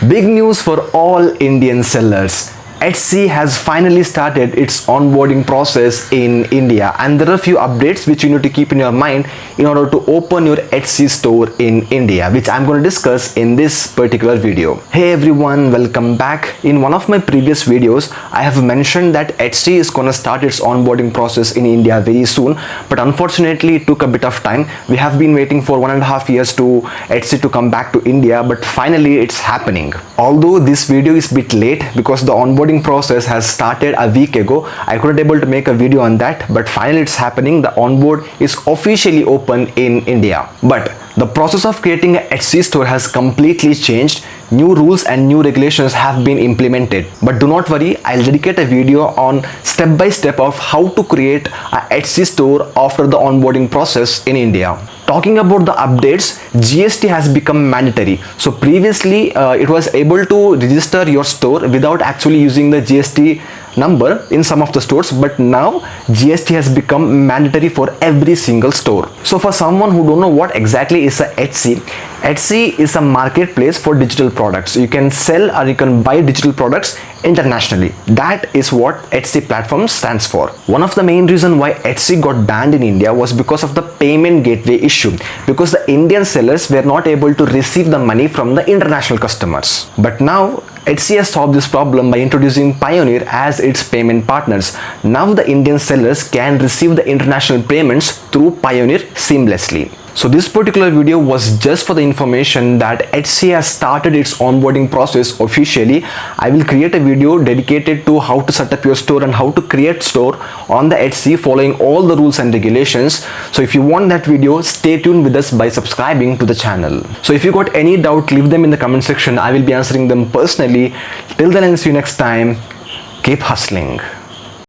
Big news for all Indian sellers. Etsy has finally started its onboarding process in India, and there are a few updates which you need to keep in your mind in order to open your Etsy store in India, which I'm going to discuss in this particular video. Hey everyone, welcome back. In one of my previous videos, I have mentioned that Etsy is going to start its onboarding process in India very soon, but unfortunately it took a bit of time. We have been waiting for 1.5 years to Etsy to come back to India, but finally it's happening. Although this video is a bit late because the onboarding process has started a week ago, I couldn't able to make a video on that, but finally it's happening. The onboard is officially open in India. But the process of creating an Etsy store has completely changed. New rules and new regulations have been implemented. But do not worry, I'll dedicate a video on step by step of how to create an Etsy store after the onboarding process in India. Talking about the updates, GST has become mandatory. So previously it was able to register your store without actually using the GST number in some of the stores, but now GST has become mandatory for every single store. So for someone who don't know what exactly is a Etsy is a marketplace for digital products. You can sell or you can buy digital products internationally. That is what Etsy platform stands for. One of the main reasons why Etsy got banned in India was because of the payment gateway issue, because the Indian sellers were not able to receive the money from the international customers. But now Etsy has solved this problem by introducing Payoneer as its payment partners. Now the Indian sellers can receive the international payments through Payoneer seamlessly. So this particular video was just for the information that Etsy has started its onboarding process officially. I will create a video dedicated to how to set up your store and how to create store on the Etsy following all the rules and regulations. So if you want that video, stay tuned with us by subscribing to the channel. So if you got any doubt, leave them in the comment section. I will be answering them personally. Till then, I'll see you next time. Keep hustling.